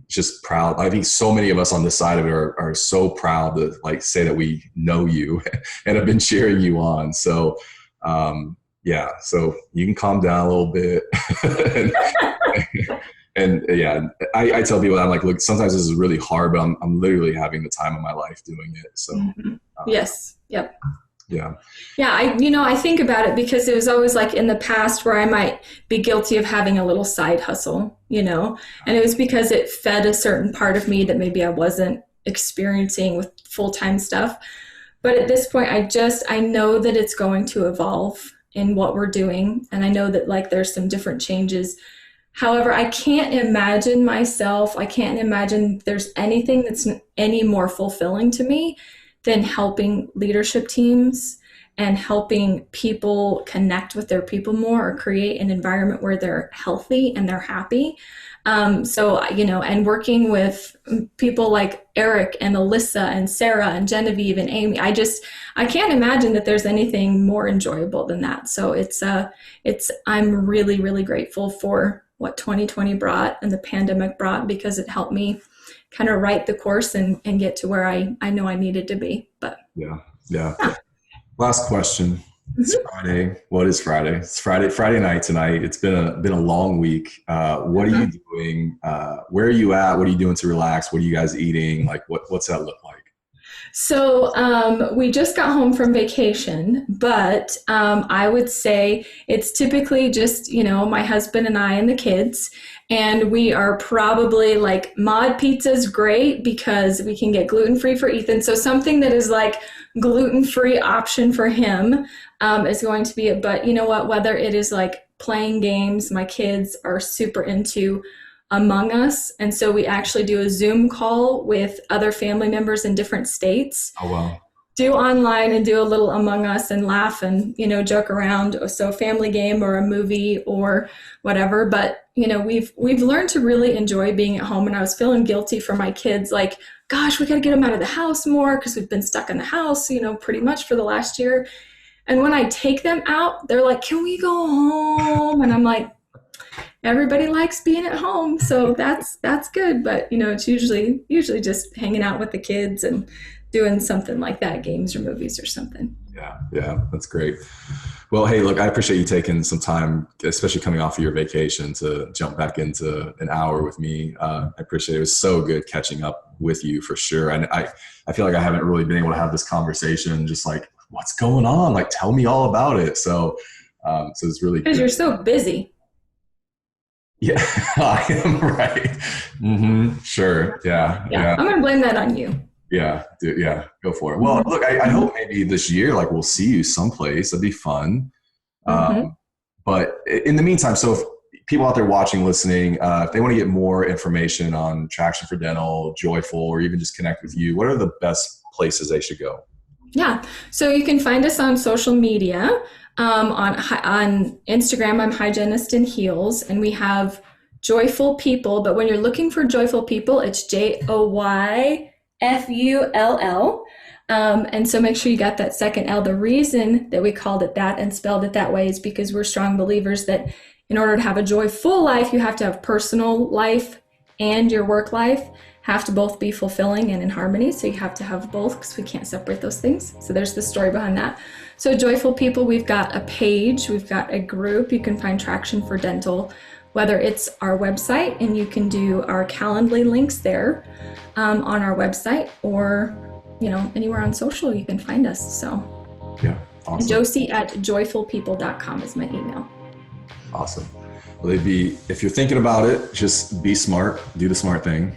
just proud. I think so many of us on this side of it are so proud to like say that we know you and have been cheering you on. So so you can calm down a little bit. and yeah, I tell people, I'm like, look, sometimes this is really hard, but I'm literally having the time of my life doing it. So Yes. Yep. yeah. Yeah, I think about it because it was always like in the past where I might be guilty of having a little side hustle, and it was because it fed a certain part of me that maybe I wasn't experiencing with full-time stuff. But at this point, I know that it's going to evolve in what we're doing. And I know that like there's some different changes. However, I can't imagine there's anything that's any more fulfilling to me than helping leadership teams and helping people connect with their people more, or create an environment where they're healthy and they're happy. And working with people like Eric and Alyssa and Sarah and Genevieve and Amy, I can't imagine that there's anything more enjoyable than that. So I'm really, really grateful for what 2020 brought and the pandemic brought, because it helped me kind of write the course and get to where I know I needed to be. But yeah. Last question. It's Friday. What is Friday? It's Friday night tonight. It's been a long week. What are you doing? Where are you at? What are you doing to relax? What are you guys eating? Like what's that look like? So we just got home from vacation, but I would say it's typically just, my husband and I and the kids. And we are probably like mod pizza's great because we can get gluten-free for Ethan. So something that is like gluten-free option for him is going to be it. But you know what, whether it is like playing games, my kids are super into Among Us. And so we actually do a Zoom call with other family members in different states. Oh, wow. Do online and do a little Among Us and laugh and, joke around. So a family game or a movie or whatever. But, we've learned to really enjoy being at home. And I was feeling guilty for my kids, like, gosh, we got to get them out of the house more because we've been stuck in the house, pretty much for the last year. And when I take them out, they're like, can we go home? And I'm like, everybody likes being at home, so that's good. But it's usually just hanging out with the kids and doing something like that, games or movies or something. Yeah, that's great. Well, hey, look, I appreciate you taking some time, especially coming off of your vacation, to jump back into an hour with me. I appreciate it. It was so good catching up with you for sure. And I feel like I haven't really been able to have this conversation, just like, what's going on? Like, tell me all about it. So it's really Because good. you're so busy. Yeah, I am right. Mm-hmm. Sure. Yeah, I'm gonna blame that on you. Yeah, dude, yeah, go for it. Well, look, I hope maybe this year, like, we'll see you someplace. That'd be fun. Mm-hmm. But in the meantime, so if people out there watching, listening, if they want to get more information on Traction for Dental, Joyful, or even just connect with you, what are the best places they should go? Yeah, so you can find us on social media. On Instagram, I'm Hygienist in Heels, and we have Joyful People. But when you're looking for Joyful People, it's JOYFULL. And so make sure you got that second L. The reason that we called it that and spelled it that way is because we're strong believers that in order to have a joyful life, you have to have personal life and your work life have to both be fulfilling and in harmony. So you have to have both because we can't separate those things. So there's the story behind that. So Joyful People, we've got a page, we've got a group. You can find Traction for Dental, whether it's our website, and you can do our Calendly links there on our website, or anywhere on social you can find us. So Yeah, awesome. Josey@joyfulpeople.com is my email. Awesome. Well, if you're thinking about it, just be smart, do the smart thing,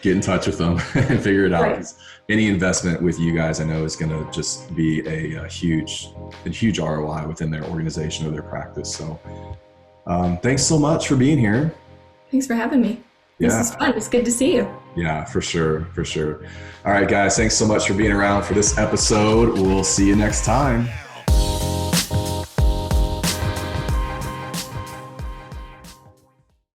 get in touch with them and figure it out. Right. Any investment with you guys, I know, is going to just be a huge ROI within their organization or their practice. So thanks so much for being here. Thanks for having me. This is fun. It's good to see you. Yeah, for sure. All right, guys, thanks so much for being around for this episode. We'll see you next time.